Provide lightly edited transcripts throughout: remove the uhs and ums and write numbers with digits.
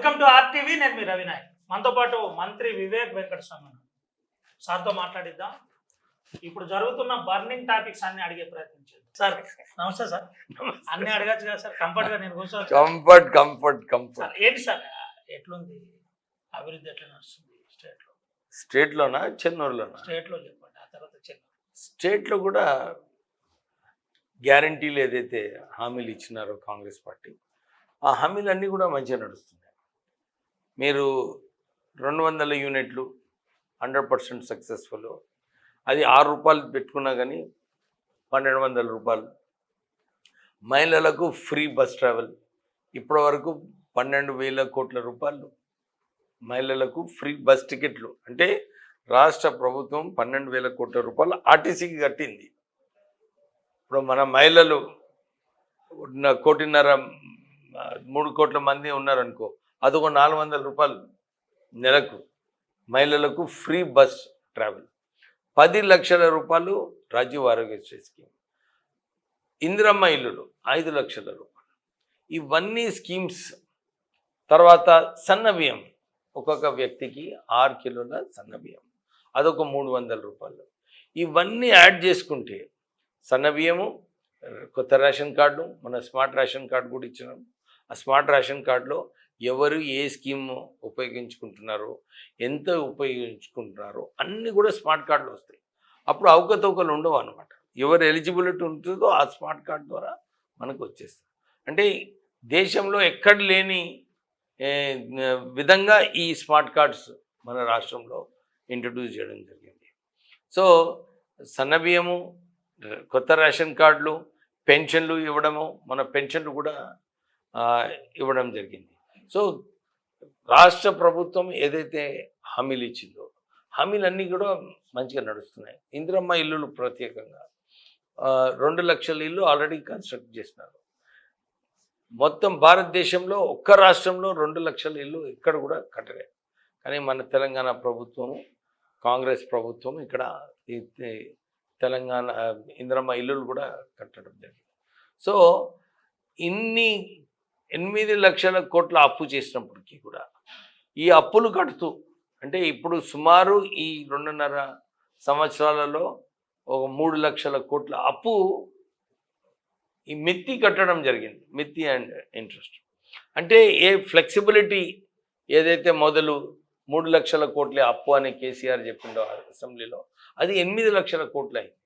Welcome to RTV. నేను మీ రవినాయక్. మనతో పాటు మంత్రి వివేక్ వెంకటస్వామి సార్తో మాట్లాడిద్దాం. ఇప్పుడు జరుగుతున్న బర్నింగ్ టాపిక్స్ అన్ని అడిగే ప్రయత్నం చేద్దాం. సార్ నమస్తే సార్. అన్ని అడగచ్చు కదా సార్? కంఫర్ట్ గా నేను కూర్చోవచ్చు? కంఫర్ట్. ఏంటి సార్ ఎట్లుంది అభివృద్ధి, ఎట్లా నడుస్తుంది స్టేట్లోనా చెన్నూరులోనా? స్టేట్లో చెప్పండి, ఆ తర్వాత చెన్నూరు. స్టేట్లో కూడా గ్యారంటీలు ఏదైతే హామీలు ఇచ్చినారో కాంగ్రెస్ పార్టీ, ఆ హామీలన్నీ కూడా మంచిగా నడుస్తున్నాయి. మీరు 200 యూనిట్లు 100% సక్సెస్ఫుల్. అది 6 రూపాయలు పెట్టుకున్నా కానీ 1200 రూపాయలు. మహిళలకు ఫ్రీ బస్ ట్రావెల్ ఇప్పటి వరకు 12,000 కోట్ల రూపాయలు మహిళలకు ఫ్రీ బస్ టికెట్లు. అంటే రాష్ట్ర ప్రభుత్వం 12,000 కోట్ల రూపాయలు ఆర్టీసీకి కట్టింది. ఇప్పుడు మన మహిళలు 1.5 కోట్ల 3 కోట్ల మంది ఉన్నారనుకో, అదొక 400 రూపాయలు నెలకు మహిళలకు ఫ్రీ బస్ ట్రావెల్. 10 లక్షల రూపాయలు రాజీవ్ ఆరోగ్యశ్రీ స్కీమ్. ఇందిరమ్మ ఇల్లులు 5 లక్షల రూపాయలు. ఇవన్నీ స్కీమ్స్. తర్వాత సన్న బియ్యం ఒక్కొక్క వ్యక్తికి 6 కిలోల సన్న బియ్యం, అదొక 300 రూపాయలు. ఇవన్నీ యాడ్ చేసుకుంటే సన్న బియ్యము, కొత్త రేషన్ కార్డు, మన స్మార్ట్ రేషన్ కార్డు కూడా ఇచ్చినాం. ఆ స్మార్ట్ రేషన్ కార్డులో ఎవరు ఏ స్కీమ్ ఉపయోగించుకుంటున్నారో, ఎంత ఉపయోగించుకుంటున్నారో అన్నీ కూడా స్మార్ట్ కార్డులు వస్తాయి. అప్పుడు అవకతవకలు ఉండవు అన్నమాట. ఎవరు ఎలిజిబిలిటీ ఉంటుందో ఆ స్మార్ట్ కార్డు ద్వారా మనకు వచ్చేస్తుంది. అంటే దేశంలో ఎక్కడ లేని విధంగా ఈ స్మార్ట్ కార్డ్స్ మన రాష్ట్రంలో ఇంట్రడ్యూస్ చేయడం జరిగింది. సో సన్నబియ్యము, కొత్త రేషన్ కార్డులు, పెన్షన్లు ఇవ్వడము, మన పెన్షన్లు కూడా ఇవ్వడం జరిగింది. సో రాష్ట్ర ప్రభుత్వం ఏదైతే హామీలు ఇచ్చిందో హామీలన్నీ కూడా మంచిగా నడుస్తున్నాయి. ఇందిరమ్మ ఇల్లులు ప్రత్యేకంగా 2 లక్షల ఇల్లు ఆల్రెడీ కన్స్ట్రక్ట్ చేసినారు. మొత్తం భారతదేశంలో ఒక్క రాష్ట్రంలో 2 లక్షల ఇల్లు ఇక్కడ కూడా కట్టలేదు. కానీ మన తెలంగాణ ప్రభుత్వము, కాంగ్రెస్ ప్రభుత్వం ఇక్కడ తెలంగాణ ఇందిరమ్మ ఇల్లులు కూడా కట్టడం జరిగింది. సో ఇన్ని 8 లక్షల కోట్ల అప్పు చేసినప్పటికీ కూడా ఈ అప్పులు కడుతూ, అంటే ఇప్పుడు సుమారు ఈ 2.5 సంవత్సరాలలో ఒక 3 లక్షల కోట్ల అప్పు ఈ మిత్తి కట్టడం జరిగింది. మిత్తి అండ్ ఇంట్రెస్ట్. అంటే ఏ ఫ్లెక్సిబిలిటీ ఏదైతే మొదలు 3 లక్షల కోట్ల అప్పు అని కేసీఆర్ చెప్పిండో అసెంబ్లీలో, అది 8 లక్షల కోట్లు అయింది.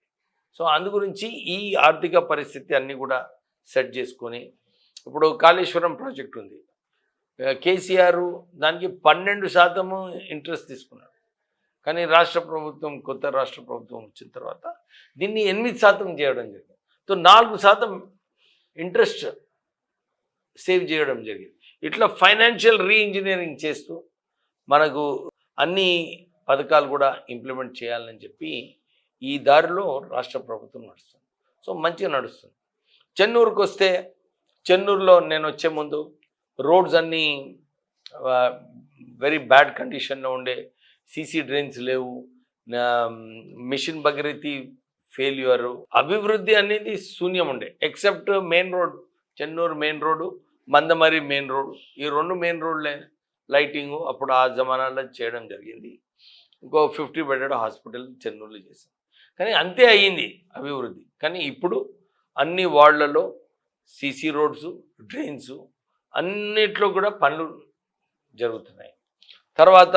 సో అందు గురించి ఈ ఆర్థిక పరిస్థితి అన్నీ కూడా సెట్ చేసుకొని, ఇప్పుడు కాళేశ్వరం ప్రాజెక్ట్ ఉంది. కేసీఆర్ దానికి 12% ఇంట్రెస్ట్ తీసుకున్నాడు. కానీ రాష్ట్ర ప్రభుత్వం, కొత్త రాష్ట్ర ప్రభుత్వం వచ్చిన తర్వాత దీన్ని 8% చేయడం జరిగింది. సో 4% ఇంట్రెస్ట్ సేవ్ చేయడం జరిగింది. ఇట్లా ఫైనాన్షియల్ రీఇంజనీరింగ్ చేస్తూ మనకు అన్ని పథకాలు కూడా ఇంప్లిమెంట్ చేయాలని చెప్పి ఈ దారిలో రాష్ట్ర ప్రభుత్వం నడుస్తుంది. సో మంచిగా నడుస్తుంది. చెన్నూరుకు వస్తే, చెన్నూరులో నేను వచ్చే ముందు రోడ్స్ అన్నీ వెరీ బ్యాడ్ కండిషన్లో ఉండే. సీసీ డ్రైన్స్ లేవు, మిషన్ భగీరథి ఫెయిల్యూరు, అభివృద్ధి అనేది శూన్యం ఉండే. Except main road, Chennur main road, Mandamarri main road, ఈ 2 మెయిన్ రోడ్లే లైటింగు అప్పుడు ఆ జమానాలో చేయడం జరిగింది. ఇంకో 50 బెడెడ్ హాస్పిటల్ చెన్నూరులో చేశాం. కానీ అంతే అయ్యింది అభివృద్ధి. కానీ ఇప్పుడు అన్ని వార్డులలో సీసీ రోడ్స్, డ్రైన్స్ అన్నిట్లో కూడా పనులు జరుగుతున్నాయి. తర్వాత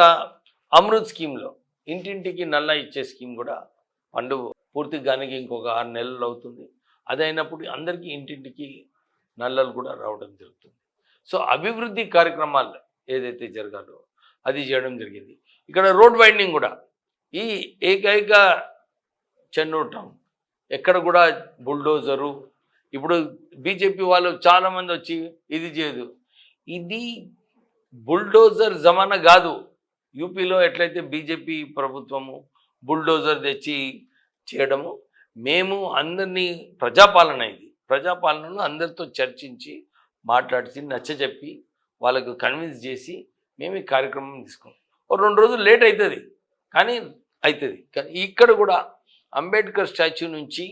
అమృత్ స్కీమ్లో ఇంటింటికి నల్ల ఇచ్చే స్కీమ్ కూడా పండు పూర్తిగానికి ఇంకొక 6 నెలలు అవుతుంది. అది అయినప్పుడు అందరికీ ఇంటింటికి నల్లలు కూడా రావడం జరుగుతుంది. సో అభివృద్ధి కార్యక్రమాలు ఏదైతే జరగాలో అది చేయడం జరిగింది. ఇక్కడ రోడ్ వైండింగ్ కూడా ఈ ఏకైక చెన్నూరు టౌన్ ఎక్కడ కూడా బుల్డోజరు. ఇప్పుడు బీజేపీ వాళ్ళు చాలామంది వచ్చి ఇది చేయదు, ఇది బుల్డోజర్ జమానా కాదు. యూపీలో ఎట్లయితే బీజేపీ ప్రభుత్వము బుల్డోజర్ తెచ్చి చేయడము, మేము అందరినీ ప్రజాపాలన, ఇది ప్రజాపాలనను అందరితో చర్చించి మాట్లాడి నచ్చజెప్పి వాళ్ళకు కన్విన్స్ చేసి మేము ఈ కార్యక్రమం తీసుకున్నాం. 2 రోజులు లేట్ అవుతుంది కానీ అవుతుంది. కానీ ఇక్కడ కూడా అంబేద్కర్ స్టాచ్యూ నుంచి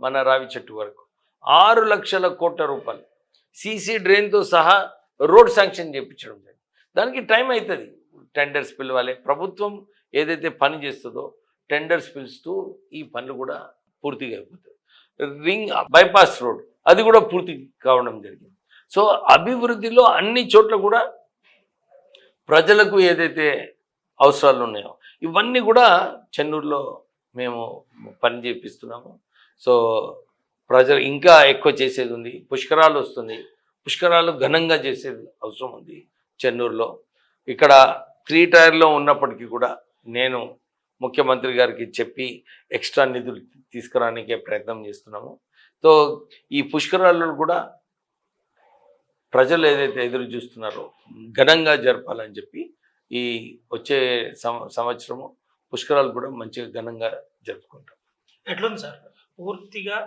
మన రావి చెట్టు వరకు 6 లక్షల కోట్ల రూపాయలు సీసీ డ్రైన్తో సహా రోడ్ శాంక్షన్ చేయించడం జరిగింది. దానికి టైం అవుతుంది. టెండర్స్ పిలవాలి. ప్రభుత్వం ఏదైతే పని చేస్తుందో టెండర్స్ పిలుస్తూ ఈ పనులు కూడా పూర్తిగా అయిపోతాయి. రింగ్ బైపాస్ రోడ్ అది కూడా పూర్తి కావడం జరిగింది. సో అభివృద్ధిలో అన్ని చోట్ల కూడా ప్రజలకు ఏదైతే అవసరాలు ఉన్నాయో ఇవన్నీ కూడా చెన్నూరులో మేము పని చేపిస్తున్నాము. సో ప్రజలు ఇంకా ఎక్కువ చేసేది ఉంది. పుష్కరాలు వస్తుంది. పుష్కరాలు ఘనంగా చేసేది అవసరం ఉంది చెన్నూరులో. ఇక్కడ 3 టైర్లో ఉన్నప్పటికీ కూడా నేను ముఖ్యమంత్రి గారికి చెప్పి ఎక్స్ట్రా నిధులు తీసుకురానికే ప్రయత్నం చేస్తున్నాము. సో ఈ పుష్కరాలను కూడా ప్రజలు ఏదైతే ఎదురు చూస్తున్నారో ఘనంగా జరపాలని చెప్పి ఈ వచ్చే సంవత్సరము పుష్కరాలు కూడా మంచిగా ఘనంగా జరుపుకుంటాం. ఎట్లుంది సార్? పూర్తిగా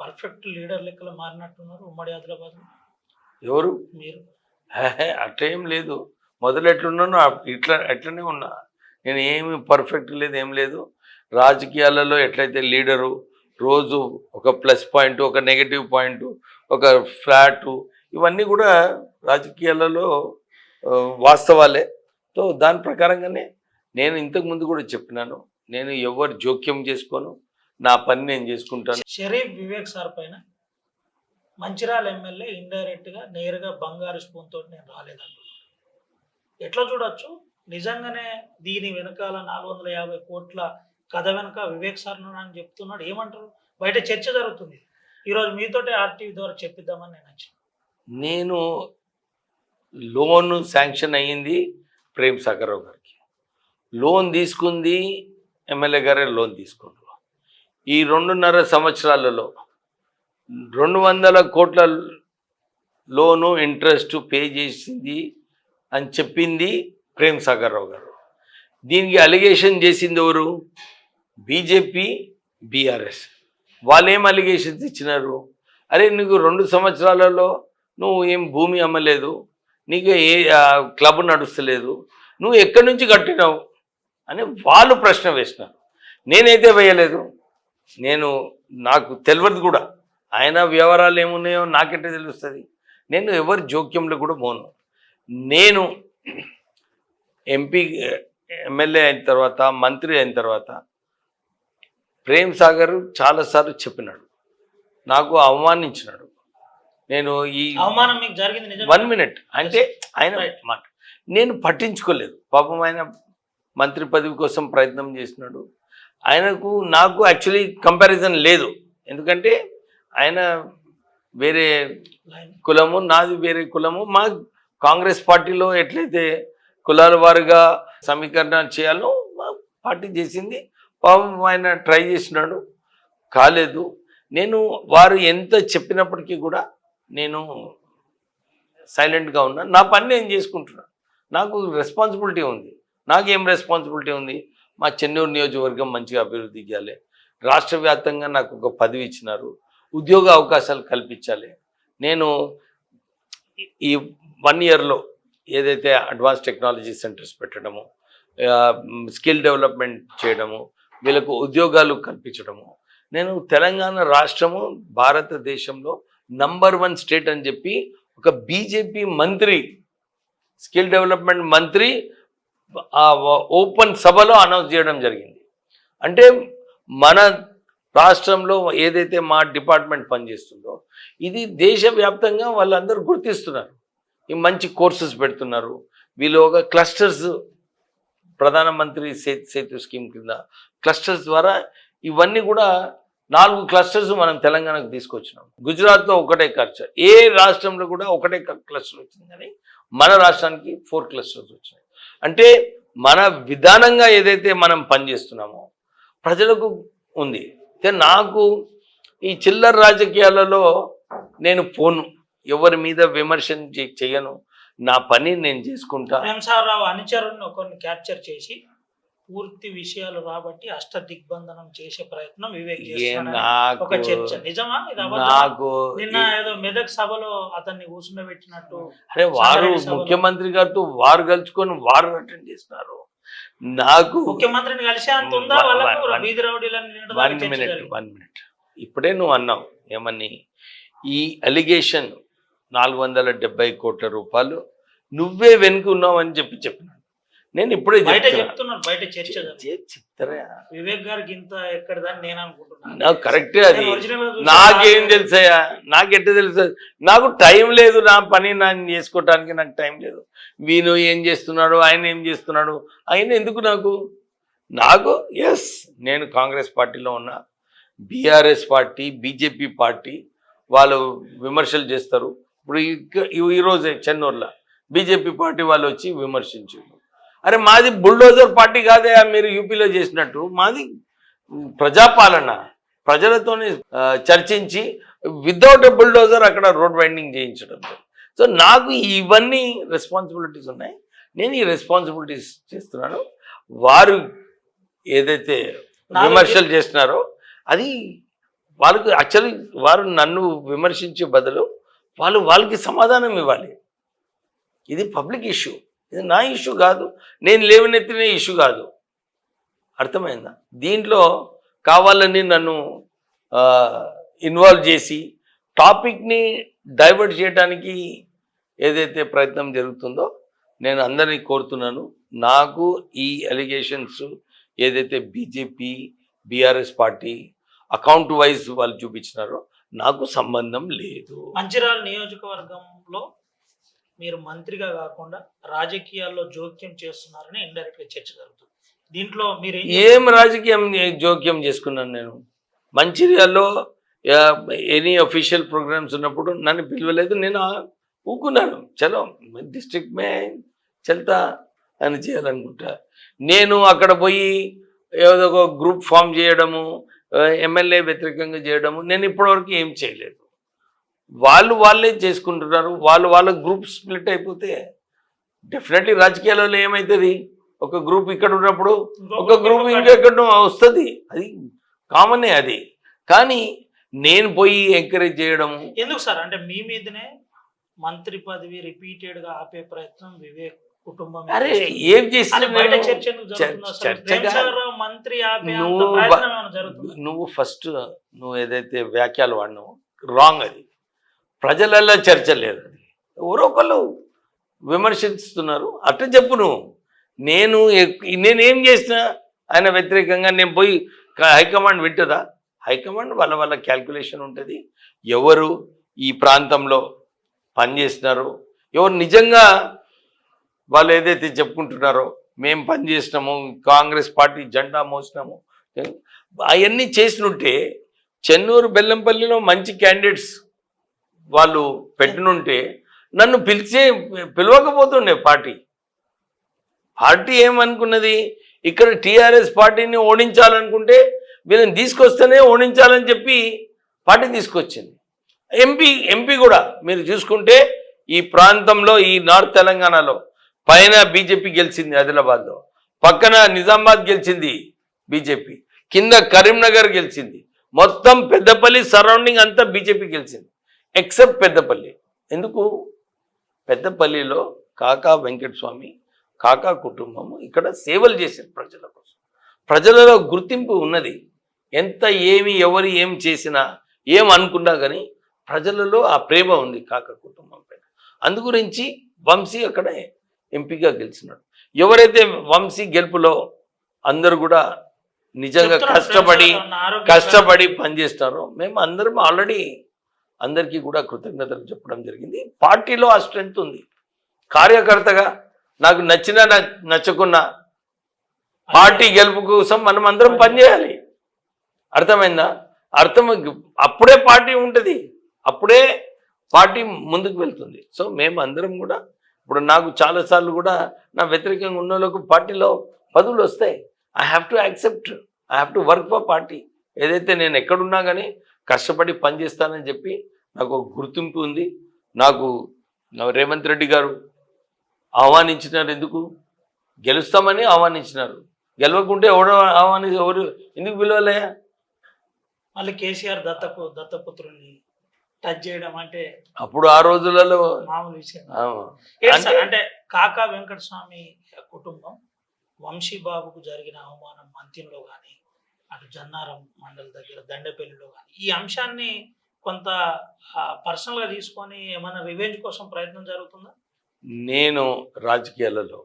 పర్ఫెక్ట్ లీడర్ లెక్కలో మారినట్టున్నారు ఉమ్మడి ఆదిలాబాద్. ఎవరు? మీరు. అట్లేం లేదు. మొదలు ఎట్లున్నానో అట్లనే ఉన్నా. నేను ఏమి పర్ఫెక్ట్ లేదు, ఏం లేదు. రాజకీయాలలో ఎట్లయితే లీడరు రోజు ఒక ప్లస్ పాయింట్, ఒక నెగటివ్ పాయింట్, ఒక ఫ్లాటు, ఇవన్నీ కూడా రాజకీయాలలో వాస్తవాలే. సో దాని ప్రకారంగానే నేను ఇంతకుముందు కూడా చెప్పినాను, నేను ఎవరు జోక్యం చేసుకోను, నా పని నేను చేసుకుంటాను. షరీఫ్ వివేక్ సార్ పైన మంచిర్యాల ఎమ్మెల్యే ఇండైరెక్ట్గా నేరుగా బంగారు స్పూన్ తోటి నేను రాలేదంటున్నాను. ఎట్లా చూడొచ్చు? నిజంగానే దీని వెనకాల 450 కోట్ల కథ వెనక వివేక్ సార్ అని చెప్తున్నాడు. ఏమంటారు? బయట చర్చ జరుగుతుంది. ఈరోజు మీతోటే ఆర్టీవీ ద్వారా చెప్పిద్దామని నేను వచ్చాను. నేను లోన్ శాంక్షన్ అయ్యింది ప్రేమ్ సాగర్రావు గారికి. లోన్ తీసుకుంది ఎమ్మెల్యే గారే లోన్ తీసుకున్నారు. ఈ 2.5 సంవత్సరాలలో 200 కోట్ల లోను ఇంట్రెస్ట్ పే చేసింది అని చెప్పింది ప్రేమ్ సాగర్రావు గారు. దీనికి అలిగేషన్ చేసింది ఎవరు? BJP, BRS. వాళ్ళు ఏం అలిగేషన్స్ ఇచ్చినారు? అరే నీకు 2 సంవత్సరాలలో నువ్వు ఏం భూమి అమ్మలేదు, నీకు ఏ క్లబ్ నడుస్తలేదు, నువ్వు ఎక్కడి నుంచి కట్టినావు అని వాళ్ళు ప్రశ్న వేసినారు. నేనైతే వేయలేదు. నాకు తెలియదు కూడా. ఆయన వ్యవహారాలు ఏమున్నాయో నాకెట్టే తెలుస్తుంది. నేను ఎవరి జోక్యంలో కూడా పోను. నేను ఎమ్మెల్యే అయిన తర్వాత, మంత్రి అయిన తర్వాత ప్రేమ్ సాగర్ చాలాసార్లు చెప్పినాడు, నాకు అవమానించినాడు. నేను ఈ అవమానం మీకు జరిగింది 1 మినిట్ అంటే ఆయన మాట నేను పట్టించుకోలేదు. పాపం ఆయన మంత్రి పదవి కోసం ప్రయత్నం చేసినాడు. ఆయనకు నాకు యాక్చువల్లీ కంపారిజన్ లేదు. ఎందుకంటే ఆయన వేరే కులము, నాది వేరే కులము. మా కాంగ్రెస్ పార్టీలో ఎట్లయితే కులాల వారుగా సమీకరణ చేయాలో మా పార్టీ చేసింది. పాపం ఆయన ట్రై చేసినాడు, కాలేదు. నేను వారు ఎంత చెప్పినప్పటికీ కూడా నేను సైలెంట్గా ఉన్నా. నా పని నేను చేసుకుంటున్నాను. నాకు రెస్పాన్సిబిలిటీ ఉంది. నాకేం రెస్పాన్సిబిలిటీ ఉంది? మా చెన్నూరు నియోజకవర్గం మంచిగా అభివృద్ధి చేయాలి. రాష్ట్ర వ్యాప్తంగా నాకు ఒక పదవి ఇచ్చినారు, ఉద్యోగ అవకాశాలు కల్పించాలి. నేను ఈ 1 ఇయర్లో ఏదైతే అడ్వాన్స్ టెక్నాలజీ సెంటర్స్ పెట్టడము, స్కిల్ డెవలప్మెంట్ చేయడము, వీళ్ళకు ఉద్యోగాలు కల్పించడము. నేను తెలంగాణ రాష్ట్రము భారతదేశంలో నంబర్ 1 స్టేట్ అని చెప్పి ఒక బీజేపీ మంత్రి, స్కిల్ డెవలప్మెంట్ మంత్రి ఓపెన్ సభలో అనౌన్స్ చేయడం జరిగింది. అంటే మన రాష్ట్రంలో ఏదైతే మా డిపార్ట్మెంట్ పనిచేస్తుందో ఇది దేశవ్యాప్తంగా వాళ్ళందరూ గుర్తిస్తున్నారు. ఈ మంచి కోర్సెస్ పెడుతున్నారు. వీళ్ళు ఒక క్లస్టర్స్, ప్రధానమంత్రి సేతు స్కీమ్ కింద క్లస్టర్స్ ద్వారా ఇవన్నీ కూడా 4 క్లస్టర్స్ మనం తెలంగాణకు తీసుకొచ్చినాం. గుజరాత్లో ఒకటే క్లస్టర్, ఏ రాష్ట్రంలో కూడా ఒకటే క్లస్టర్ వచ్చింది, కానీ మన రాష్ట్రానికి 4 క్లస్టర్స్ వచ్చినాయి. అంటే మన విధానంగా ఏదైతే మనం పనిచేస్తున్నామో ప్రజలకు ఉంది. నాకు ఈ చిల్లర రాజకీయాలలో నేను పోను, ఎవరి మీద విమర్శన చేయను, నా పని నేను చేసుకుంటా. రావు అనుచరుని ఒకరిని క్యాప్చర్ చేసి పూర్తి విషయాలు రాబట్టి అష్ట దిగ్బంధనం చేసే ప్రయత్నం వివేక్ చేస్తున్నాడు. ఒక చర్చ నిజమా? నాకు నిన్న ఏదో మెదక్ సభలో అతన్ని కూర్చుండబెట్టినట్టు. అరే వారు ముఖ్యమంత్రి గారితో వారు కలుసుకొని వారు అటెండ్ చేస్తున్నారు. నాకు ముఖ్యమంత్రిని కలిసే అంత ఉందా? వీధి రౌడీలను 1 మినిట్ ఇప్పుడే నువ్వు అన్నావు ఏమని, ఈ అలిగేషన్ 470 కోట్ల రూపాయలు నువ్వే వెనుకున్నావు అని చెప్పినాడు. నేను ఇప్పుడే బయట చెప్తున్నా. చెప్తున్నారు, బయట చర్చ జరుగుతుంది. చెప్తారా వివేక్ గారికి ఇంత ఎక్కడదని నేను అనుకుంటున్నాను. నాకు కరెక్టే అది. నేను original గా చూస్తే నాకేం తెలుసయ్యా, నాకెట్ట తెలుసు? నాకు టైం లేదు, నా పని నేను చేసుకోవటానికి నాకు టైం లేదు. వీను ఏం చేస్తున్నాడు, ఆయన ఏం చేస్తున్నాడు, ఆయన ఎందుకు నాకు ఎస్, నేను కాంగ్రెస్ పార్టీలో ఉన్నా, బీఆర్ఎస్ పార్టీ, బీజేపీ పార్టీ వాళ్ళు విమర్శలు చేస్తారు. ఇప్పుడు ఈరోజే చెన్నూరులో బీజేపీ పార్టీ వాళ్ళు వచ్చి విమర్శించారు. అరే మాది బుల్డోజర్ పార్టీ కాదే మీరు యూపీలో చేసినట్టు, మాది ప్రజాపాలన, ప్రజలతోనే చర్చించి వితౌట్ ఎ బుల్డోజర్ అక్కడ రోడ్ వైండింగ్ చేయించడం. సో నాకు ఇవన్నీ రెస్పాన్సిబిలిటీస్ ఉన్నాయి, నేను ఈ రెస్పాన్సిబిలిటీస్ చేస్తున్నాను. వారు ఏదైతే విమర్శలు చేస్తున్నారో అది వాళ్ళకి యాక్చువల్లీ వారు నన్ను విమర్శించే బదులు వాళ్ళకి సమాధానం ఇవ్వాలి. ఇది పబ్లిక్ ఇష్యూ, ఇది నా ఇష్యూ కాదు, నేను లేవనెత్తిన ఇష్యూ కాదు. అర్థమైందా? దీంట్లో కావాలని నన్ను ఇన్వాల్వ్ చేసి టాపిక్ని డైవర్ట్ చేయడానికి ఏదైతే ప్రయత్నం జరుగుతుందో నేను అందరినీ కోరుతున్నాను. నాకు ఈ అలిగేషన్స్ ఏదైతే BJP, BRS party account wise వాళ్ళు చూపించినారో నాకు సంబంధం లేదు. మంచిర్యాల నియోజకవర్గంలో మీరు మంత్రిగా కాకుండా రాజకీయాల్లో జోక్యం చేస్తున్నారని ఇండైరెక్ట్ గా చర్చ జరుగుతుంది. దీంట్లో మీరు ఏం రాజకీయం జోక్యం చేసుకున్నాను? నేను మంచిర్యాలలో ఎనీ అఫీషియల్ ప్రోగ్రామ్స్ ఉన్నప్పుడు నన్ను పిలవలేదు, నేను ఊకున్నాను. చలో డిస్ట్రిక్ట్ మే చల్తా అని చేయాలనుకుంటా. నేను అక్కడ పోయి ఏదో ఒక గ్రూప్ ఫామ్ చేయడము, ఎమ్మెల్యే వ్యతిరేకంగా చేయడము నేను ఇప్పటివరకు ఏం చేయలేదు. వాళ్ళే చేసుకుంటున్నారు. వాళ్ళ గ్రూప్ స్ప్లిట్ అయిపోతే డెఫినెట్లీ రాజకీయాలలో ఏమవుతుంది, ఒక గ్రూప్ ఇక్కడ ఉన్నప్పుడు ఒక గ్రూప్ ఇంకెక్కడ వస్తుంది, అది కామనే అది. కానీ నేను పోయి ఎంకరేజ్ చేయడము ఎందుకు సార్? అంటే మీ మీదనే మంత్రి పదవి రిపీటెడ్ గా ఆపే ప్రయత్నం వివేక్ కుటుంబం. అరే ఏం చేసి నువ్వు ఫస్ట్ నువ్వు ఏదైతే వ్యాఖ్యలు వాడినావు రాంగ్, అది ప్రజలలో చర్చ లేదు, అది ఎవరో ఒకళ్ళు విమర్శిస్తున్నారు అట్లా చెప్పు నువ్వు. నేనేం చేసినా ఆయన వ్యతిరేకంగా నేను పోయి హైకమాండ్ వింటుందా? హైకమాండ్ వాళ్ళ క్యాల్కులేషన్ ఉంటుంది. ఎవరు ఈ ప్రాంతంలో పనిచేస్తున్నారో, ఎవరు నిజంగా వాళ్ళు ఏదైతే చెప్పుకుంటున్నారో మేము పనిచేసినాము, కాంగ్రెస్ పార్టీ జెండా మోసినాము, అవన్నీ చేసినుంటే చెన్నూరు బెల్లంపల్లిలో మంచి క్యాండిడేట్స్ వాళ్ళు పెట్టినుంటే నన్ను పిలవకపోతుండే పార్టీ ఏమనుకున్నది, ఇక్కడ టీఆర్ఎస్ పార్టీని ఓడించాలనుకుంటే వీళ్ళని తీసుకొస్తేనే ఓడించాలని చెప్పి పార్టీ తీసుకొచ్చింది. ఎంపీ కూడా మీరు చూసుకుంటే ఈ ప్రాంతంలో ఈ నార్త్ తెలంగాణలో పైన బీజేపీ గెలిచింది ఆదిలాబాద్లో, పక్కన నిజామాబాద్ గెలిచింది బీజేపీ, కింద కరీంనగర్ గెలిచింది, మొత్తం పెద్దపల్లి సరౌండింగ్ అంతా బీజేపీ గెలిచింది ఎక్సెప్ట్ పెద్దపల్లి. ఎందుకు? పెద్దపల్లిలో కాకా వెంకటస్వామి, కాకా కుటుంబము ఇక్కడ సేవలు చేశారు ప్రజల కోసం. ప్రజలలో గుర్తింపు ఉన్నది. ఎంత ఎవరు ఏం చేసినా ఏం అనుకున్నా కానీ ప్రజలలో ఆ ప్రేమ ఉంది కాకా కుటుంబం పైన. అందుగురించి వంశీ అక్కడ ఎంపీగా గెలిచినాడు. ఎవరైతే వంశీ గెలుపులో అందరూ కూడా నిజంగా కష్టపడి పనిచేస్తారో మేము అందరం ఆల్రెడీ అందరికీ కూడా కృతజ్ఞతలు చెప్పడం జరిగింది. పార్టీలో ఆ స్ట్రెంగ్త్ ఉంది. కార్యకర్తగా నాకు నచ్చినా నచ్చకున్నా పార్టీ గెలుపు కోసం మనం అందరం పనిచేయాలి. అర్థమైందా? అప్పుడే పార్టీ ఉంటుంది, అప్పుడే పార్టీ ముందుకు వెళ్తుంది. సో మేము అందరం కూడా ఇప్పుడు నాకు చాలాసార్లు కూడా నా వ్యతిరేకంగా ఉన్న వాళ్ళకు పార్టీలో పదవులు వస్తాయి. I have to accept, I have to work for party. ఏదైతే నేను ఎక్కడున్నా కానీ కష్టపడి పనిచేస్తానని చెప్పి నాకు ఒక గుర్తింపు ఉంది. నాకు రేవంత్ రెడ్డి గారు ఆహ్వానించినారు. ఎందుకు? గెలుస్తామని ఆహ్వానించినారు. గెలవకుంటే ఎవరు ఎందుకు పిలవలే? మళ్ళీ కేసీఆర్ దత్తపుత్రుని టచ్ చేయడం అంటే అప్పుడు ఆ రోజులలో మామూలు విషయం అంటే కాకా వెంకటస్వామి కుటుంబం వంశీబాబుకు జరిగిన అవమానం మంత్యంలో కానీ, అటు జన్నారం మండలి దగ్గర దండపల్లిలో కానీ ఈ అంశాన్ని కొంత పర్సనల్గా తీసుకొని ఏమైనా రివెంజ్ కోసం ప్రయత్నం జరుగుతుందా? నేను రాజకీయాలలో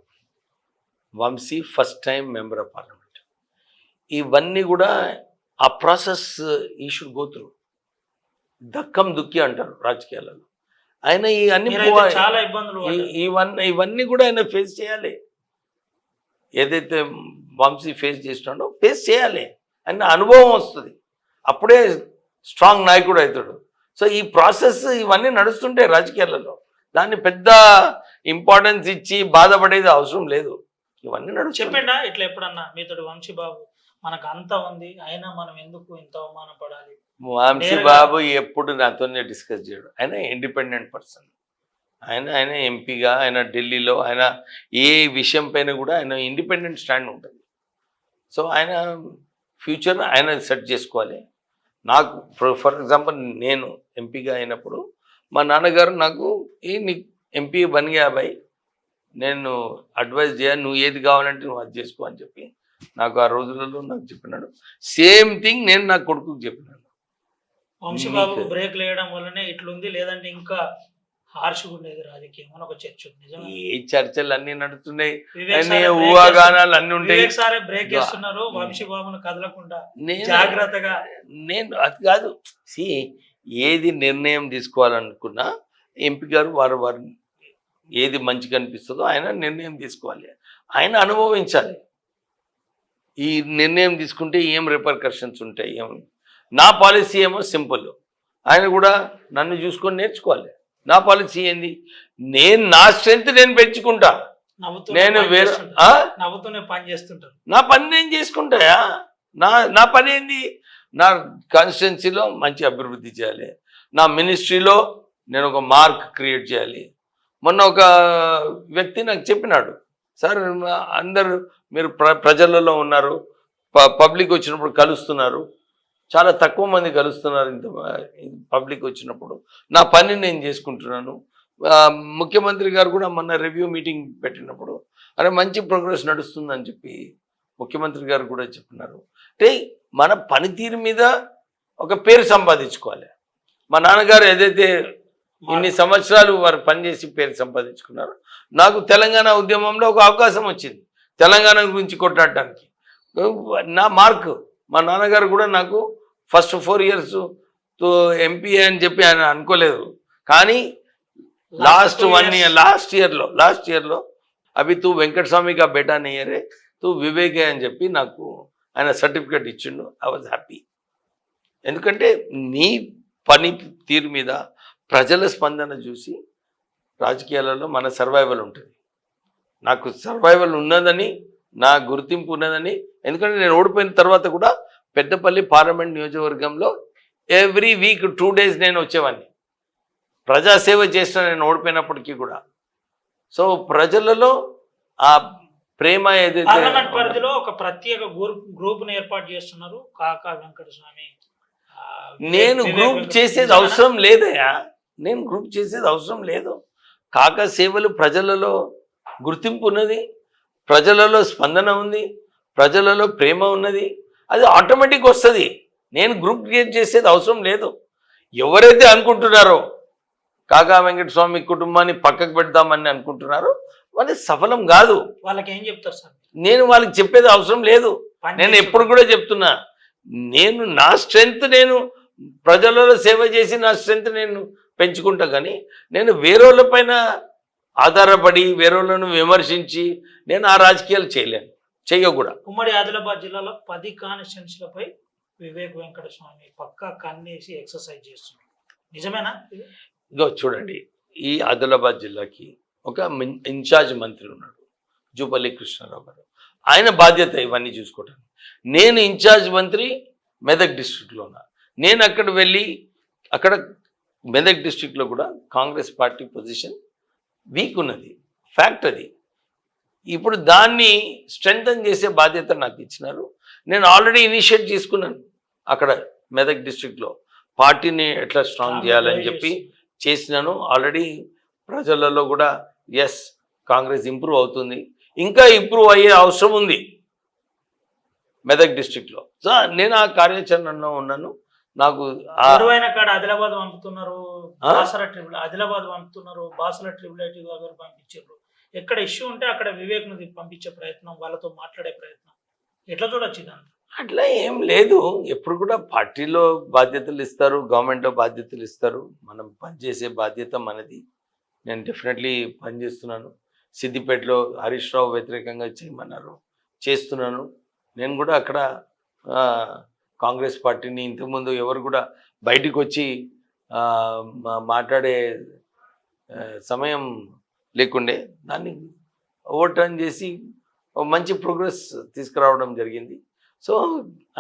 Vamsi first time member of parliament. ఇవన్నీ కూడా ఆ ప్రాసెస్ ఈ షుడ్ గో త్రూ. దక్కం దుక్కి అంటారు రాజకీయాలలో. ఆయన ఈ అన్ని మీరైతే చాలా ఇబ్బందులు ఇవన్నీ కూడా ఆయన ఫేస్ చేయాలి. ఏదైతే వంశీ ఫేస్ చేసినాడో ఫేస్ చేయాలి. ఆయన అనుభవం వస్తుంది, అప్పుడే స్ట్రాంగ్ నాయకుడు అవుతాడు. సో ఈ ప్రాసెస్ ఇవన్నీ నడుస్తుంటాయి రాజకీయాలలో. దాన్ని పెద్ద ఇంపార్టెన్స్ ఇచ్చి బాధపడేది అవసరం లేదు. ఇవన్నీ నడుస్తుంది. చెప్పిండా ఇట్లా ఎప్పుడన్నా మీతోటి వంశీబాబు మనకు అంత ఉంది అయినా మనం ఎందుకు ఇంత అవమానపడాలి? వంశీబాబు ఎప్పుడు నాతోనే డిస్కస్ చేయడు. ఆయన ఇండిపెండెంట్ పర్సన్. ఆయన ఎంపీగా ఆయన ఢిల్లీలో ఆయన ఏ విషయం పైన కూడా ఆయన ఇండిపెండెంట్ స్టాండ్ ఉంటుంది. సో ఆయన ఫ్యూచర్ ఆయన సెట్ చేసుకోవాలి. నాకు ఫర్ ఎగ్జాంపుల్ నేను ఎంపీగా అయినప్పుడు మా నాన్నగారు నాకు నీ ఎంపీ బనిగా అబ్బాయి, నేను అడ్వైజ్ చేయాలి, నువ్వు ఏది కావాలంటే నువ్వు అది చేసుకో అని చెప్పి నాకు ఆ రోజులలో నాకు చెప్పినాడు. సేమ్ థింగ్ నేను నా కొడుకుకి చెప్పినాను. వంశీబాబు బ్రేక్ లేయడం వల్లనే ఇట్లుంది, లేదంటే ఇంకా హార్ష్గా ఉండేది రాజకీయం అని ఒక చర్చ ఉంది. ఏ చర్చలు అన్ని నడుస్తున్నాయి, ఊహాగానాలు అన్ని ఉంటాయి. బ్రేక్ చేస్తున్నారు వంశీబాబును కదలకుండా జాగ్రత్తగా. నేను అది కాదు, ఏది నిర్ణయం తీసుకోవాలనుకున్నా ఎంపీ గారు వారు ఏది మంచిగా అనిపిస్తుందో ఆయన నిర్ణయం తీసుకోవాలి. ఆయన అనుభవించాలి. ఈ నిర్ణయం తీసుకుంటే ఏం రిపర్కషన్స్ ఉంటాయి, నా పాలసీ ఏమో సింపుల్. ఆయన కూడా నన్ను చూసుకొని నేర్చుకోవాలి. నా పాలసీ ఏంది, నేను నా స్ట్రెంత్ నేను పెంచుకుంటా. నేను నవ్వుతూనే పని చేస్తుంటాను. నా పని నేను చేసుకుంటాయా. నా పని ఏంది, నా కాన్స్టిట్యున్సీలో మంచి అభివృద్ధి చేయాలి. నా మినిస్ట్రీలో నేను ఒక మార్క్ క్రియేట్ చేయాలి. మొన్న ఒక వ్యక్తి నాకు చెప్పినాడు, సార్ అందరు మీరు ప్రజలలో ఉన్నారు, పబ్లిక్ వచ్చినప్పుడు కలుస్తున్నారు, చాలా తక్కువ మంది కలుస్తున్నారు. ఇంత పబ్లిక్ వచ్చినప్పుడు నా పని నేను చేసుకుంటున్నాను. ముఖ్యమంత్రి గారు కూడా మొన్న రివ్యూ మీటింగ్ పెట్టినప్పుడు అరే మంచి ప్రోగ్రెస్ నడుస్తుందని చెప్పి ముఖ్యమంత్రి గారు కూడా చెప్పినారు. అంటే మన పనితీరు మీద ఒక పేరు సంపాదించుకోవాలి. మా నాన్నగారు ఏదైతే ఇన్ని సంవత్సరాలు వారు పనిచేసి పేరు సంపాదించుకున్నారు, నాకు తెలంగాణ ఉద్యమంలో ఒక అవకాశం వచ్చింది తెలంగాణ గురించి కొట్లాడడానికి. నా మార్క్, మా నాన్నగారు కూడా నాకు ఫస్ట్ 4 years ఎంపీ అని చెప్పి ఆయన అనుకోలేదు. కానీ లాస్ట్ ఇయర్లో అవి తూ వెంకటస్వామి కా బేటా నెయ్యరే తూ వివేకే అని చెప్పి నాకు ఆయన సర్టిఫికేట్ ఇచ్చిండు. I was happy. ఎందుకంటే నీ పని తీరు మీద ప్రజల స్పందన చూసి రాజకీయాలలో మన సర్వైవల్ ఉంటుంది. నాకు సర్వైవల్ ఉన్నదని, నా గుర్తింపు ఉన్నదని. ఎందుకంటే నేను ఓడిపోయిన తర్వాత కూడా పెద్దపల్లి పార్లమెంట్ నియోజకవర్గంలో ఎవ్రీ వీక్ 2 days నేను వచ్చేవాడిని. ప్రజాసేవ చేసిన నేను ఓడిపోయినప్పటికీ కూడా. సో ప్రజలలో ఆ ప్రేమ ఏదైతే పార్లమెంట్ పరిధిలో ఒక ప్రత్యేక గ్రూప్ను ఏర్పాటు చేస్తున్నారు కాకా వెంకటస్వామి. నేను గ్రూప్ చేసేది అవసరం లేదయా, నేను గ్రూప్ చేసేది అవసరం లేదు. కాకా సేవలు ప్రజలలో గుర్తింపు ఉన్నది, ప్రజలలో స్పందన ఉంది, ప్రజలలో ప్రేమ ఉన్నది, అది ఆటోమేటిక్ వస్తుంది. నేను గ్రూప్ క్రియేట్ చేసేది అవసరం లేదు. ఎవరైతే అనుకుంటున్నారో కాకా వెంకటస్వామి కుటుంబాన్ని పక్కకు పెడదామని అనుకుంటున్నారో వాళ్ళు సఫలం కాదు. వాళ్ళకి ఏం చెప్తారు సార్? నేను వాళ్ళకి చెప్పేది అవసరం లేదు. నేను ఎప్పుడు కూడా చెప్తున్నా, నేను నా స్ట్రెంగ్త్ నేను ప్రజలలో సేవ చేసి నా స్ట్రెంగ్త్ నేను పెంచుకుంటా. కానీ నేను వేరేళ్ళ పైన ఆధారపడి వేరేళ్ళను విమర్శించి నేను ఆ రాజకీయాలు చేయలేను, చెయ్యకూడా. ఉమ్మడి ఆదిలాబాద్ జిల్లాలో 10 కాన్స్టిట్యున్సీలపై వివేక్ వెంకటస్వామి పక్కా కన్నేసి ఎక్సర్సైజ్ చేస్తున్నారు. నిజమేనా? ఇదో చూడండి, ఈ ఆదిలాబాద్ జిల్లాకి ఒక ఇన్ఛార్జ్ మంత్రి ఉన్నాడు, జూపల్లి కృష్ణారావు గారు. ఆయన బాధ్యత ఇవన్నీ చూసుకోవటానికి. నేను ఇన్ఛార్జ్ మంత్రి మెదక్ డిస్ట్రిక్ట్లో ఉన్నా. నేను అక్కడ వెళ్ళి అక్కడ మెదక్ డిస్ట్రిక్ట్లో కూడా కాంగ్రెస్ పార్టీ పొజిషన్ వీక్ ఉన్నది, ఫ్యాక్ట్ అది. ఇప్పుడు దాన్ని స్ట్రెంగ్తన్ చేసే బాధ్యత నాకు ఇచ్చినారు. నేను ఆల్రెడీ ఇనిషియేట్ చేసుకున్నాను అక్కడ మెదక్ డిస్ట్రిక్ట్లో పార్టీని ఎట్లా స్ట్రాంగ్ చేయాలని చెప్పి చేసినాను. ఆల్రెడీ ప్రజలలో కూడా ఎస్ కాంగ్రెస్ ఇంప్రూవ్ అవుతుంది, ఇంకా ఇంప్రూవ్ అయ్యే అవసరం ఉంది మెదక్ డిస్ట్రిక్ట్లో. సో నేను ఆ కార్యాచరణలో ఉన్నాను. నాకు బరువైన కాడ ఆదిలాబాద్ పంపుతున్నారు, బాసర ట్రిబుల్ ఆదిలాబాద్ పంపుతున్నారు, బాసర ట్రిబుల్ ఐటీ దగ్గర పంపించారు. ఎక్కడ ఇష్యూ ఉంటే అక్కడ వివేక్ ను పంపించే ప్రయత్నం, వాళ్ళతో మాట్లాడే ప్రయత్నం, ఎట్లా చూడొచ్చు ఇదంతా? అట్లా ఏం లేదు. ఎప్పుడు కూడా పార్టీలో బాధ్యతలు ఇస్తారు, గవర్నమెంట్లో బాధ్యతలు ఇస్తారు. మనం పనిచేసే బాధ్యత మనది. నేను డెఫినెట్లీ పనిచేస్తున్నాను. సిద్దిపేటలో హరీష్ రావు వ్యతిరేకంగా చేయమన్నారు, చేస్తున్నాను. నేను కూడా అక్కడ కాంగ్రెస్ పార్టీని ఇంతకుముందు ఎవరు కూడా బయటికి వచ్చి మాట్లాడే సమయం లేకుండే, దాన్ని ఓవర్టర్న్ చేసి మంచి ప్రోగ్రెస్ తీసుకురావడం జరిగింది. So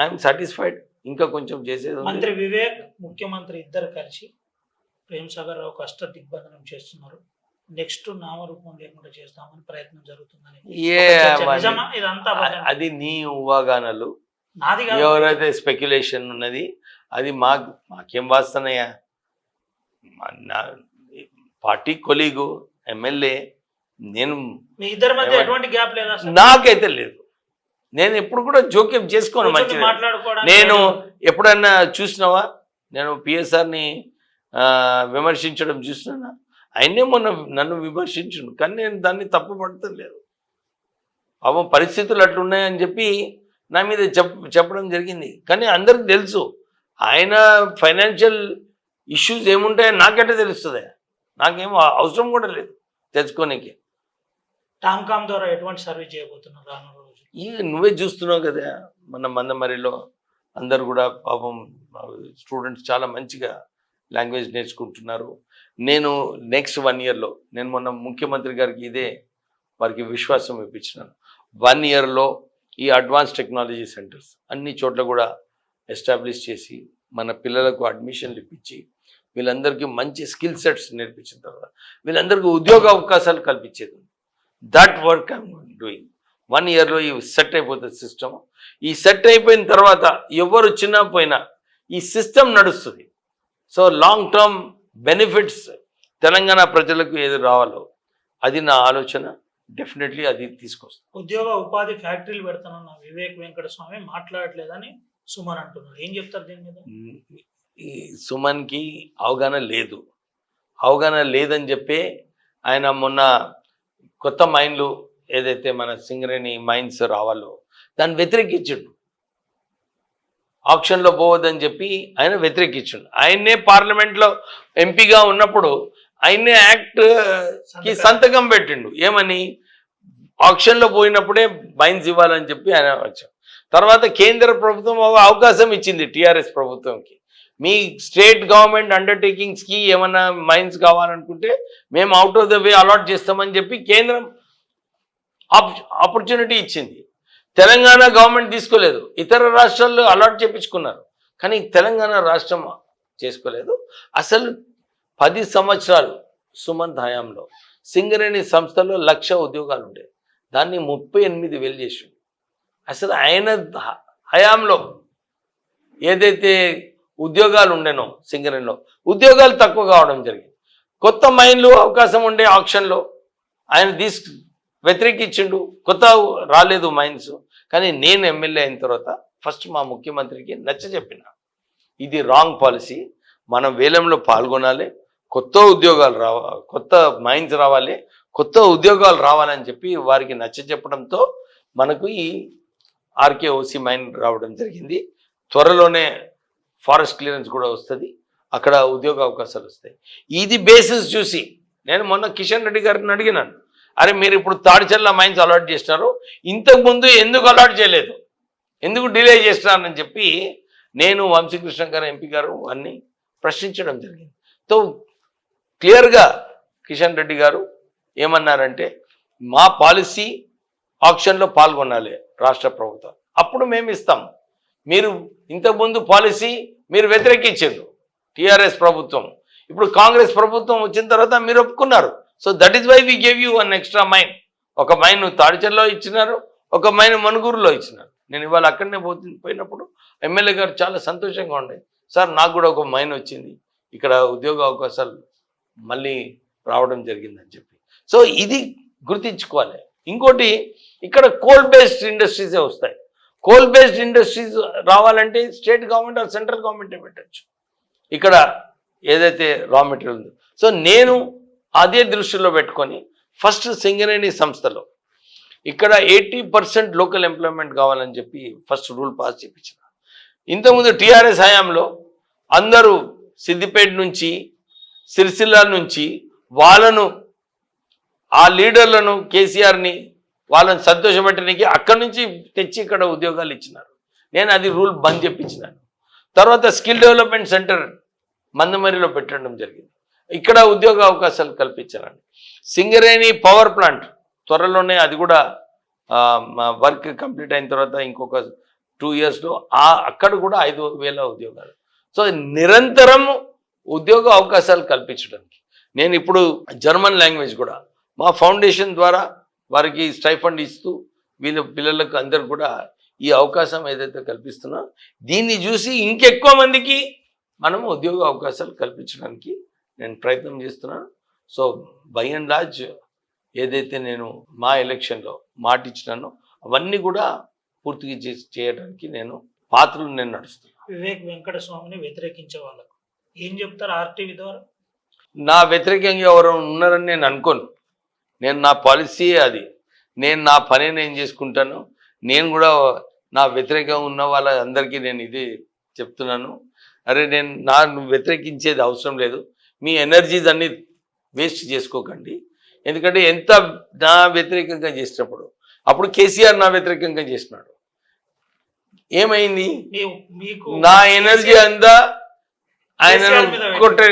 I'm satisfied. ఇంకా కొంచెం చేసేది ఉంది. మంత్రి వివేక్, ముఖ్యమంత్రి ఇద్దరు కలిసి ప్రేమ్ సాగర్ రావు కష్ట దిగ్బంధనం చేస్తున్నారు. నెక్స్ట్ నామరూపం లేకుండా చేస్తామని ప్రయత్నం జరుగుతుందని ఇదంతా అది నీ ఊహాగానాలు, నాది ఎవరైతే స్పెక్యులేషన్ ఉన్నది అది మాకేం వాస్తున్నాయా? పార్టీ కొలీగు, ఎమ్మెల్యే, నేను మీ ఇద్దరి మధ్య ఎటువంటి గ్యాప్ లేదా? నాకైతే లేదు. నేను ఎప్పుడు కూడా జోక్యం చేసుకోను. మంచిది. నేను ఎప్పుడన్నా చూసినావా? నేను పిఎస్ఆర్ని విమర్శించడం చూసినా? ఆయనే మొన్న నన్ను విమర్శించును, కానీ నేను దాన్ని తప్పు పడతలేదు. పాపం పరిస్థితులు అట్లున్నాయని చెప్పి నా మీద చెప్పడం జరిగింది. కానీ అందరికి తెలుసు ఆయన ఫైనాన్షియల్ ఇష్యూస్ ఏముంటాయో నాకంటే తెలుస్తుంది. నాకేం అవసరం కూడా లేదు తెచ్చుకోనికి. టామ్కామ్ ద్వారా ఎటువంటి సర్వీస్ చేయబోతున్నారు రానున్న రోజు? నువ్వే చూస్తున్నావు కదా, మన మందమరిలో అందరు కూడా పాపం స్టూడెంట్స్ చాలా మంచిగా లాంగ్వేజ్ నేర్చుకుంటున్నారు. నేను నెక్స్ట్ 1 yearలో, నేను మొన్న ముఖ్యమంత్రి గారికి ఇదే వారికి విశ్వాసం ఇప్పించినాను. 1 yearలో ఈ అడ్వాన్స్ టెక్నాలజీ సెంటర్స్ అన్ని చోట్ల కూడా ఎస్టాబ్లిష్ చేసి మన పిల్లలకు అడ్మిషన్లు ఇప్పించి వీళ్ళందరికీ మంచి స్కిల్ సెట్స్ నేర్పించిన తర్వాత వీళ్ళందరికీ ఉద్యోగ అవకాశాలు కల్పించేది. That work I'm doing. 1 yearలో ఈ సెట్ అయిపోతుంది సిస్టమ్. ఈ సెట్ అయిపోయిన తర్వాత ఎవరు చిన్న పోయినా ఈ సిస్టమ్ నడుస్తుంది. So long term benefits Telangana ప్రజలకు ఏది రావాలో అది నా ఆలోచన. డెఫినెట్లీ అది తీసుకొస్తాను. ఉద్యోగ ఉపాధి ఫ్యాక్టరీలు పెడతానన్న వివేక్ వెంకటస్వామి మాట్లాడట్లేదని సుమన్ అంటున్నారు. ఏం చెప్తారు దీని మీద? ఈ సుమన్కి అవగాహన లేదు. అవగాహన లేదని చెప్పి ఆయన మొన్న కొత్త మైన్లు ఏదైతే మన సింగరేణి మైన్స్ రావాలో దాన్ని వ్యతిరేకించండు. ఆప్షన్లో పోవద్దని చెప్పి ఆయన వ్యతిరేకించండు. ఆయన్నే పార్లమెంట్లో ఎంపీగా ఉన్నప్పుడు ఆయన్నే యాక్ట్కి సంతకం పెట్టిండు. ఏమని? ఆప్షన్లో పోయినప్పుడే మైన్స్ ఇవ్వాలని చెప్పి ఆయన వచ్చాడు. తర్వాత కేంద్ర ప్రభుత్వం అవకాశం ఇచ్చింది టీఆర్ఎస్ ప్రభుత్వంకి, మీ స్టేట్ గవర్నమెంట్ అండర్టేకింగ్స్కి ఏమైనా మైన్స్ కావాలనుకుంటే మేము out of the way allot చేస్తామని చెప్పి కేంద్రం ఆపర్చునిటీ ఇచ్చింది. తెలంగాణ గవర్నమెంట్ తీసుకోలేదు, ఇతర రాష్ట్రాల్లో అలాట్ చేయించుకున్నారు, కానీ తెలంగాణ రాష్ట్రం చేసుకోలేదు. అసలు 10 సంవత్సరాలు సుమంత్ హయాంలో సింగరేణి సంస్థలో 1,00,000 ఉద్యోగాలు ఉండేవి, దాన్ని 38,000 చేసిండు. అసలు ఆయన హయాంలో ఏదైతే ఉద్యోగాలు ఉండేనో సింగరేణిలో ఉద్యోగాలు తక్కువ కావడం జరిగింది. కొత్త మైన్లు అవకాశం ఉండే ఆప్షన్లో ఆయన వ్యతిరేకించిండు, కొత్త రాలేదు మైన్స్. కానీ నేను ఎమ్మెల్యే అయిన తర్వాత ఫస్ట్ మా ముఖ్యమంత్రికి నచ్చజెప్పిన, ఇది రాంగ్ పాలసీ, మనం వేలంలో పాల్గొనాలి, కొత్త ఉద్యోగాలు కొత్త మైన్స్ రావాలి, కొత్త ఉద్యోగాలు రావాలని చెప్పి వారికి నచ్చజెప్పడంతో మనకు ఈ ఆర్కేఓసి మైన్ రావడం జరిగింది. త్వరలోనే ఫారెస్ట్ క్లియరెన్స్ కూడా వస్తుంది, అక్కడ ఉద్యోగ అవకాశాలు వస్తాయి. ఇది బేసిస్ చూసి నేను మొన్న కిషన్ రెడ్డి గారిని అడిగినాను, అరే మీరు ఇప్పుడు తాడిచర్ల మైన్స్ అలాట్ చేసినారు, ఇంతకుముందు ఎందుకు అలాట్ చేయలేదు, ఎందుకు డిలే చేస్తున్నారని చెప్పి నేను వంశీకృష్ణ గారు ఎంపీ గారు అన్నీ ప్రశ్నించడం జరిగింది. సో క్లియర్గా కిషన్ రెడ్డి గారు ఏమన్నారంటే మా పాలసీ ఆప్షన్లో పాల్గొనాలి రాష్ట్ర ప్రభుత్వం, అప్పుడు మేము ఇస్తాం. మీరు ఇంతకుముందు పాలసీ మీరు వ్యతిరేకించారు టీఆర్ఎస్ ప్రభుత్వం, ఇప్పుడు కాంగ్రెస్ ప్రభుత్వం వచ్చిన తర్వాత మీరు ఒప్పుకున్నారు. So that is why we gave you one extra mine. ఒక మైన్ తాడిచర్లో ఇచ్చినారు, ఒక మైన్ మనుగూరులో ఇచ్చినారు. నేను ఇవాళ అక్కడనే పోయినప్పుడు ఎమ్మెల్యే గారు చాలా సంతోషంగా ఉండే, సార్ నాకు కూడా ఒక మైన్ వచ్చింది, ఇక్కడ ఉద్యోగ అవకాశాలు మళ్ళీ రావడం జరిగిందని చెప్పి. సో ఇది గుర్తించుకోవాలి. ఇంకోటి, ఇక్కడ కోల్ బేస్డ్ ఇండస్ట్రీసే వస్తాయి. కోల్ బేస్డ్ ఇండస్ట్రీస్ రావాలంటే స్టేట్ గవర్నమెంట్ ఆర్ సెంట్రల్ గవర్నమెంటే పెట్టచ్చు ఇక్కడ ఏదైతే రా మెటీరియల్ ఉందో. సో నేను అదే దృష్టిలో పెట్టుకొని ఫస్ట్ సింగరేణి సంస్థలో ఇక్కడ 80% లోకల్ ఎంప్లాయ్మెంట్ కావాలని చెప్పి ఫస్ట్ రూల్ పాస్ చేయించిన. ఇంతకుముందు టీఆర్ఎస్ హయాంలో అందరూ సిద్దిపేట నుంచి సిరిసిల్ల నుంచి వాళ్ళను ఆ లీడర్లను కేసీఆర్ని వాళ్ళని సంతోషపెట్టడానికి అక్కడి నుంచి తెచ్చి ఇక్కడ ఉద్యోగాలు ఇచ్చినారు. నేను అది రూల్ బంద్ చేయించినాను. తర్వాత స్కిల్ డెవలప్మెంట్ సెంటర్ మందమరిలో పెట్టడం జరిగింది. ఇక్కడ ఉద్యోగ అవకాశాలు కల్పించారండి. సింగరేణి పవర్ ప్లాంట్ త్వరలోనే అది కూడా వర్క్ కంప్లీట్ అయిన తర్వాత ఇంకొక 2 yearsలో అక్కడ కూడా 5,000 ఉద్యోగాలు. సో నిరంతరం ఉద్యోగ అవకాశాలు కల్పించడానికి నేను ఇప్పుడు జర్మన్ లాంగ్వేజ్ కూడా మా ఫౌండేషన్ ద్వారా వారికి స్టైఫండ్ ఇస్తూ వీళ్ళ పిల్లలకు అందరు కూడా ఈ అవకాశం ఏదైతే కల్పిస్తున్నా దీన్ని చూసి ఇంకెక్కువ మందికి మనం ఉద్యోగ అవకాశాలు కల్పించడానికి నేను ప్రయత్నం చేస్తున్నాను. సో బై అండ్ లార్జ్ ఏదైతే నేను మా ఎలక్షన్లో మాట ఇచ్చినానో అవన్నీ కూడా పూర్తిగా చేయడానికి నేను పాత్రలు నేను నడుస్తున్నాను. వివేక్ వెంకటస్వామిని వ్యతిరేకించే వాళ్ళకు ఏం చెప్తారు ఆర్టీవీ ద్వారా? నా వ్యతిరేకంగా ఎవరు ఉన్నారని నేను అనుకోను. నేను నా పాలసీయే అది. నేను నా పని నేను చేసుకుంటాను. నేను కూడా నా వ్యతిరేకంగా ఉన్న వాళ్ళందరికీ నేను ఇది చెప్తున్నాను. అరే నువ్వు వ్యతిరేకించేది అవసరం లేదు. మీ ఎనర్జీస్ అన్ని వేస్ట్ చేసుకోకండి. ఎందుకంటే ఎంత నా వ్యతిరేకంగా చేసినప్పుడు అప్పుడు కేసీఆర్ నా వ్యతిరేకంగా చేసినాడు. ఏమైంది? నా ఎనర్జీ అంతా ఆయన కొట్టే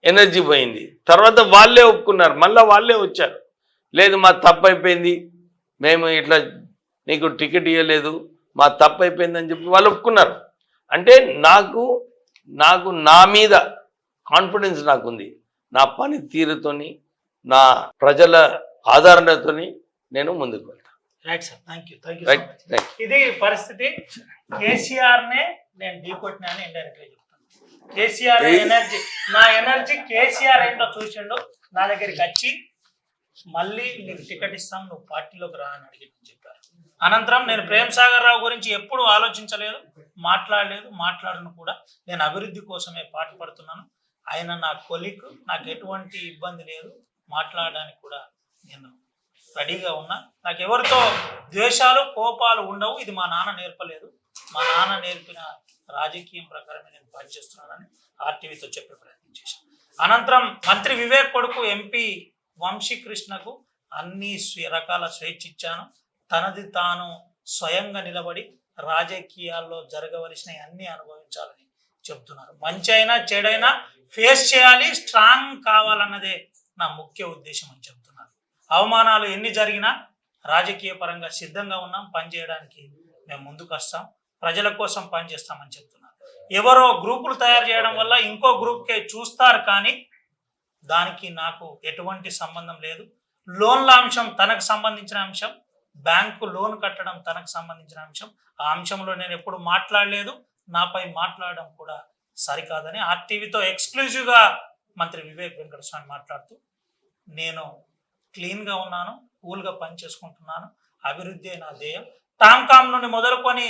ఎనర్జీ పోయింది. తర్వాత వాళ్ళే ఒప్పుకున్నారు. మళ్ళీ వాళ్ళే వచ్చారు, లేదు మా తప్పు అయిపోయింది, మేము ఇట్లా నీకు టికెట్ ఇవ్వలేదు, మా తప్పు అయిపోయిందని చెప్పి వాళ్ళు ఒప్పుకున్నారు. అంటే నాకు నా మీద కాన్ఫిడెన్స్ నాకుంది. నా పని తీరుతోని నా ప్రజల ఆదరణతోని నేను ముందుకు వెళ్తాను. Right sir, thank you. ఇది పరిస్థితి. కేసీఆర్నే నేను ఢీకొట్టినా అని ఇండైరెక్ట్గా చెప్తాను. కేసీఆర్ ఎనర్జీ, నా ఎనర్జీ కేసీఆర్ ఏంటో చూసిండు. నా దగ్గరికి వచ్చి మళ్ళీ నీకు టికెట్ ఇస్తాం, నువ్వు పార్టీలోకి రా అని అడిగి చెప్పారు. అనంతరం నేను ప్రేమ్ సాగర్ రావు గురించి ఎప్పుడు ఆలోచించలేదు, మాట్లాడను కూడా. నేను అభివృద్ధి కోసమే పాటుపడుతున్నాను. ఆయన నా కొలీగ్, నాకు ఎటువంటి ఇబ్బంది లేదు, మాట్లాడడానికి కూడా నేను రెడీగా ఉన్నా. నాకు ఎవరితో ద్వేషాలు కోపాలు ఉండవు. ఇది మా నాన్న నేర్పలేదు, మా నాన్న నేర్పిన రాజకీయం ప్రకారమే నేను పనిచేస్తున్నానని ఆర్టీవీతో చెప్పే ప్రయత్నం చేశాను. అనంతరం మంత్రి వివేక్ కొడుకు ఎంపీ వంశీకృష్ణకు అన్ని రకాల స్వేచ్ఛ ఇచ్చాను. తనది తాను స్వయంగా నిలబడి రాజకీయాల్లో జరగవలసిన అన్ని అనుభవించాలని చెప్తున్నారు. మంచి అయినా చెడైనా ఫేస్ చేయాలి, స్ట్రాంగ్ కావాలన్నదే నా ముఖ్య ఉద్దేశం అని చెప్తున్నారు. అవమానాలు ఎన్ని జరిగినా రాజకీయ పరంగా సిద్ధంగా ఉన్నాం, పనిచేయడానికి మేము ముందుకు వస్తాం, ప్రజల కోసం పనిచేస్తామని చెప్తున్నారు. ఎవరో గ్రూపులు తయారు చేయడం వల్ల ఇంకో గ్రూప్కే చూస్తారు, కానీ దానికి నాకు ఎటువంటి సంబంధం లేదు. లోన్ల అంశం తనకు సంబంధించిన అంశం, బ్యాంకు లోన్ కట్టడం తనకు సంబంధించిన అంశం. ఆ అంశంలో నేను ఎప్పుడు మాట్లాడలేదు, నాపై మాట్లాడడం కూడా సరికాదని ఆర్టీవీతో ఎక్స్క్లూజివ్గా మంత్రి వివేక్ వెంకటస్వామి మాట్లాడుతూ, నేను క్లీన్గా ఉన్నాను, కూల్గా పనిచేసుకుంటున్నాను, అభివృద్ధి నా ధ్యేయం. టామ్కామ్ నుండి మొదలుకొని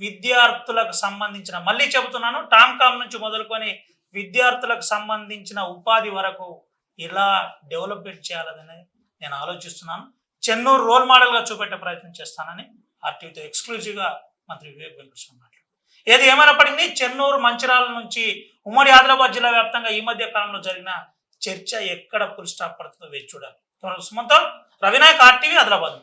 విద్యార్థులకు సంబంధించిన, మళ్ళీ చెబుతున్నాను, టామ్కామ్ నుంచి మొదలుకొని విద్యార్థులకు సంబంధించిన ఉపాధి వరకు ఇలా డెవలప్మెంట్ చేయాలని నేను ఆలోచిస్తున్నాను. చెన్నూరు రోల్ మోడల్గా చూపెట్టే ప్రయత్నం చేస్తానని ఆర్టీవీతో ఎక్స్క్లూజివ్గా మంత్రి వివేక్ వెంకటస్వామి మాట్లాడారు. ఏది ఏమైనప్పటికీ చెన్నూరు, మంచిర్యాల నుంచి ఉమ్మడి ఆదిలాబాద్ జిల్లా వ్యాప్తంగా ఈ మధ్య కాలంలో జరిగిన చర్చ ఎక్కడ ఫుల్ స్టాప్ పడుతుందో వేచి చూడాలి. సుమంతో రవినాయక్, ఆర్టీవీ, ఆదిలాబాద్.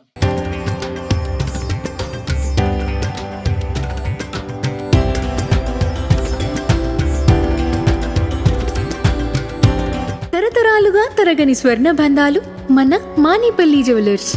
తరతరాలుగా తరగని స్వర్ణ బంధాలు మన మానిపల్లి జ్యువెలర్స్.